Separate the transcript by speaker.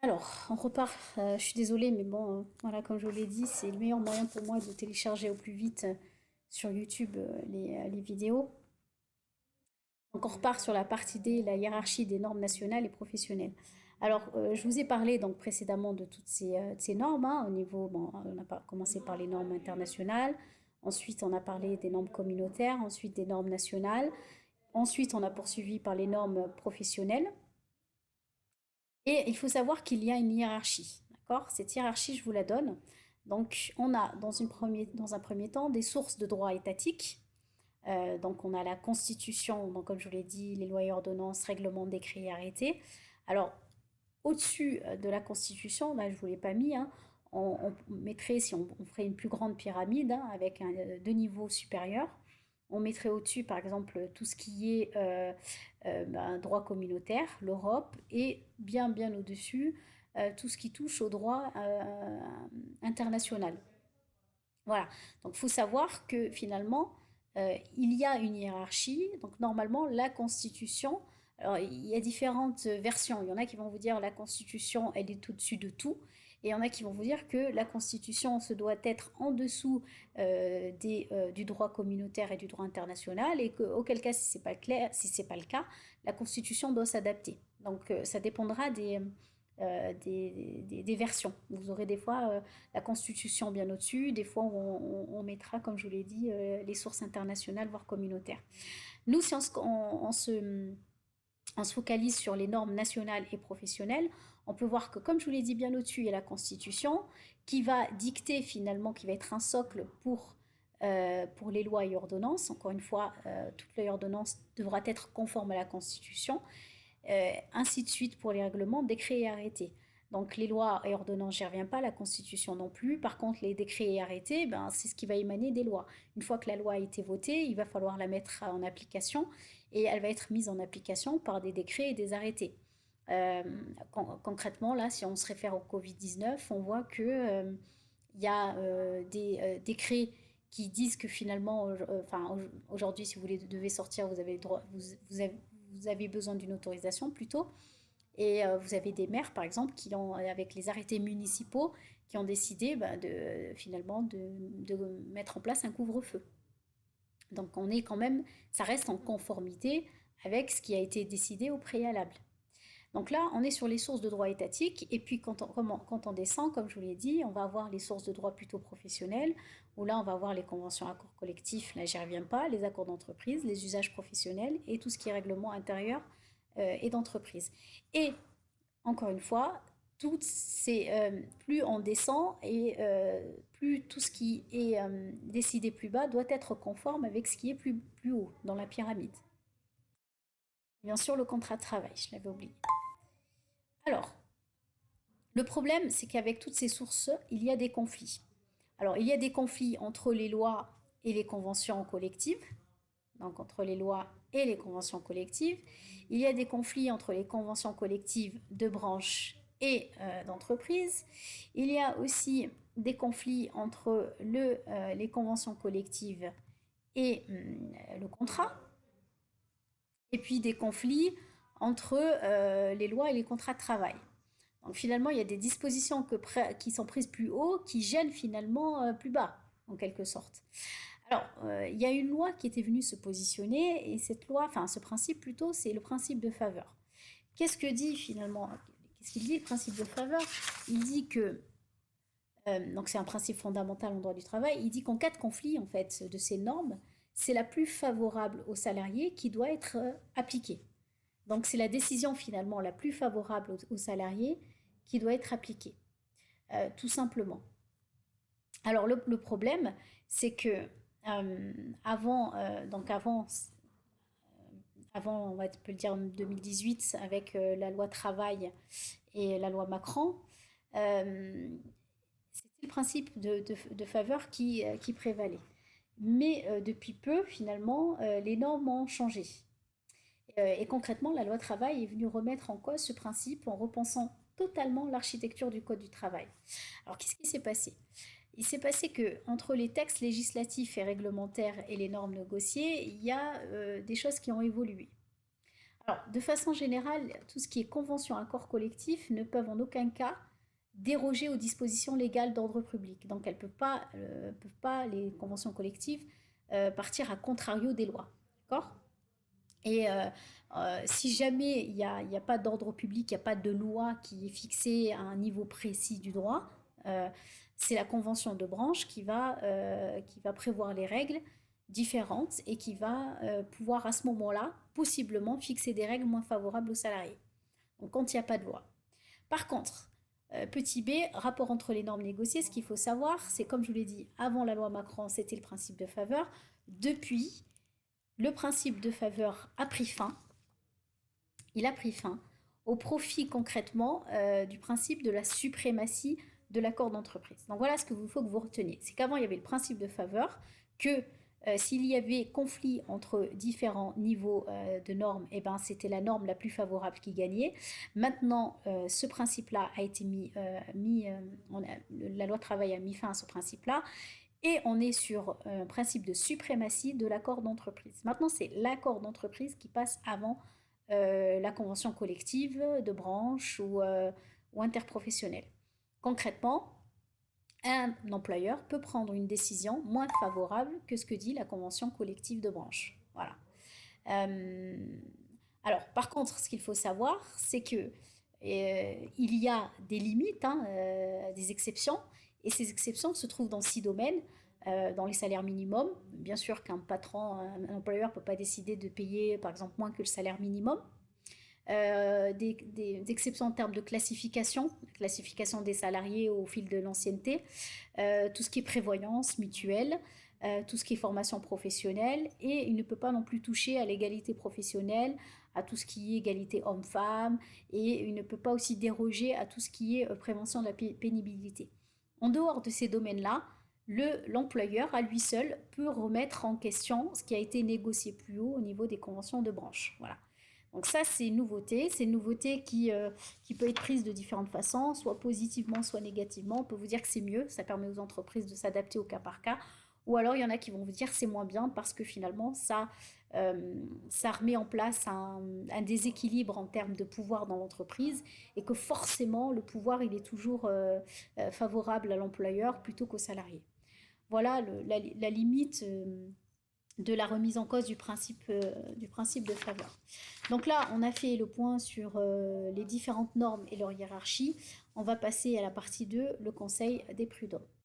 Speaker 1: Alors, on repart. Je suis désolée, mais bon, voilà, comme je vous l'ai dit, c'est le meilleur moyen pour moi de télécharger au plus vite sur YouTube les vidéos. Donc, on repart sur la partie D, la hiérarchie des normes nationales et professionnelles. Alors, je vous ai parlé donc précédemment de toutes ces normes, hein, au niveau, bon, on a commencé par les normes internationales, ensuite on a parlé des normes communautaires, ensuite des normes nationales, ensuite on a poursuivi par les normes professionnelles. Et il faut savoir qu'il y a une hiérarchie, d'accord? Cette hiérarchie, je vous la donne. Donc, on a dans un premier temps des sources de droit étatique. Donc, on a la Constitution, donc comme je vous l'ai dit, les lois et ordonnances, règlements, décrets et arrêtés. Alors, au-dessus de la Constitution, là, je ne vous l'ai pas mis, hein, on mettrait, si on ferait une plus grande pyramide hein, avec deux niveaux supérieurs, on mettrait au-dessus, par exemple, tout ce qui est droit communautaire, l'Europe, et bien au-dessus, tout ce qui touche au droit international. Voilà. Donc, il faut savoir que finalement, il y a une hiérarchie. Donc, normalement, la Constitution, alors il y a différentes versions. Il y en a qui vont vous dire la Constitution, elle est au-dessus de tout. Et il y en a qui vont vous dire que la Constitution se doit être en dessous du droit communautaire et du droit international, et qu'auquel cas, si c'est pas clair, si c'est pas le cas, la Constitution doit s'adapter. Donc, ça dépendra des versions. Vous aurez des fois la Constitution bien au-dessus, des fois on mettra, comme je vous l'ai dit, les sources internationales, voire communautaires. Nous, si on se focalise sur les normes nationales et professionnelles, on peut voir que, comme je vous l'ai dit, bien au-dessus, il y a la Constitution qui va dicter finalement, qui va être un socle pour les lois et ordonnances. Encore une fois, toute loi et ordonnance devra être conforme à la Constitution. Ainsi de suite pour les règlements, décrets et arrêtés. Donc les lois et ordonnances, j'y reviens pas, la Constitution non plus. Par contre, les décrets et arrêtés, ben, c'est ce qui va émaner des lois. Une fois que la loi a été votée, il va falloir la mettre en application et elle va être mise en application par des décrets et des arrêtés. Euh, Concrètement, là, si on se réfère au Covid-19, on voit que il y a des décrets qui disent que finalement, enfin, aujourd'hui, si vous devez sortir, vous avez, droit, vous avez besoin d'une autorisation plutôt. Et vous avez des maires, par exemple, qui ont, avec les arrêtés municipaux, qui ont décidé bah, finalement de mettre en place un couvre-feu. Donc on est quand même, ça reste en conformité avec ce qui a été décidé au préalable. Donc là, on est sur les sources de droit étatique, et puis quand on descend, comme je vous l'ai dit, on va avoir les sources de droit plutôt professionnels, où là, on va avoir les conventions accords collectifs, là, j'y reviens pas, les accords d'entreprise, les usages professionnels, et tout ce qui est règlement intérieur et d'entreprise. Et encore une fois, plus on descend et plus tout ce qui est décidé plus bas doit être conforme avec ce qui est plus haut dans la pyramide. Bien sûr, le contrat de travail, je l'avais oublié. Alors, le problème, c'est qu'avec toutes ces sources, il y a des conflits. Alors, il y a des conflits entre les lois et les conventions collectives, donc entre les lois et les conventions collectives. Il y a des conflits entre les conventions collectives de branches et d'entreprises. Il y a aussi des conflits entre les conventions collectives et le contrat. Et puis des conflits entre les lois et les contrats de travail. Donc finalement, il y a des dispositions qui sont prises plus haut qui gênent finalement plus bas, en quelque sorte. Alors, il y a une loi qui était venue se positionner, et cette loi, enfin ce principe plutôt, c'est le principe de faveur. Qu'est-ce que dit finalement, qu'est-ce qu'il dit le principe de faveur? Il dit que, donc c'est un principe fondamental en droit du travail, il dit qu'en cas de conflit en fait de ces normes, c'est la plus favorable aux salariés qui doit être appliquée. Donc c'est la décision finalement la plus favorable aux salariés qui doit être appliquée, tout simplement. Alors le problème, c'est que avant, on va peut le dire en 2018, avec la loi travail et la loi Macron, euh, c'était le principe de faveur qui prévalait. Mais depuis peu, finalement, les normes ont changé. Et concrètement, la loi travail est venue remettre en cause ce principe en repensant totalement l'architecture du Code du travail. Alors, qu'est-ce qui s'est passé? Il s'est passé que entre les textes législatifs et réglementaires et les normes négociées, il y a des choses qui ont évolué. Alors, de façon générale, tout ce qui est convention, accord collectif ne peuvent en aucun cas déroger aux dispositions légales d'ordre public. Donc, elles peuvent pas, les conventions collectives, partir à contrario des lois. D'accord? Et si jamais il y a pas d'ordre public, il n'y a pas de loi qui est fixée à un niveau précis du droit, euh, c'est la convention de branche qui va prévoir les règles différentes et qui va pouvoir à ce moment-là, possiblement, fixer des règles moins favorables aux salariés. Donc quand il n'y a pas de loi. Par contre, petit b, rapport entre les normes négociées, ce qu'il faut savoir, c'est comme je vous l'ai dit, avant la loi Macron, c'était le principe de faveur. Depuis, le principe de faveur a pris fin, il a pris fin au profit concrètement du principe de la suprématie de l'accord d'entreprise. Donc voilà ce qu'il faut que vous reteniez. C'est qu'avant, il y avait le principe de faveur, que s'il y avait conflit entre différents niveaux de normes, eh ben, c'était la norme la plus favorable qui gagnait. Maintenant, ce principe-là a été la loi travail a mis fin à ce principe-là, et on est sur un principe de suprématie de l'accord d'entreprise. Maintenant, c'est l'accord d'entreprise qui passe avant la convention collective de branche ou interprofessionnelle. Concrètement, un employeur peut prendre une décision moins favorable que ce que dit la convention collective de branche. Voilà. Euh, alors, par contre, ce qu'il faut savoir, c'est que il y a des limites, hein, des exceptions, et ces exceptions se trouvent dans 6 domaines. Dans les salaires minimums, bien sûr qu'un patron, un employeur ne peut pas décider de payer par exemple moins que le salaire minimum. Des exceptions en termes de classification des salariés au fil de l'ancienneté, tout ce qui est prévoyance mutuelle, tout ce qui est formation professionnelle, et il ne peut pas non plus toucher à l'égalité professionnelle, à tout ce qui est égalité homme-femme, et il ne peut pas aussi déroger à tout ce qui est prévention de la pénibilité. En dehors de ces domaines-là, l'employeur à lui seul peut remettre en question ce qui a été négocié plus haut au niveau des conventions de branche. Voilà. Donc ça, c'est une nouveauté. C'est une nouveauté qui peut être prise de différentes façons, soit positivement, soit négativement. On peut vous dire que c'est mieux, ça permet aux entreprises de s'adapter au cas par cas. Ou alors, il y en a qui vont vous dire que c'est moins bien parce que finalement, ça remet en place un déséquilibre en termes de pouvoir dans l'entreprise et que forcément, le pouvoir, il est toujours favorable à l'employeur plutôt qu'au salarié. Voilà la limite de la remise en cause du principe de faveur. Donc là, on a fait le point sur les différentes normes et leur hiérarchie. On va passer à la partie 2, le conseil des prud'hommes.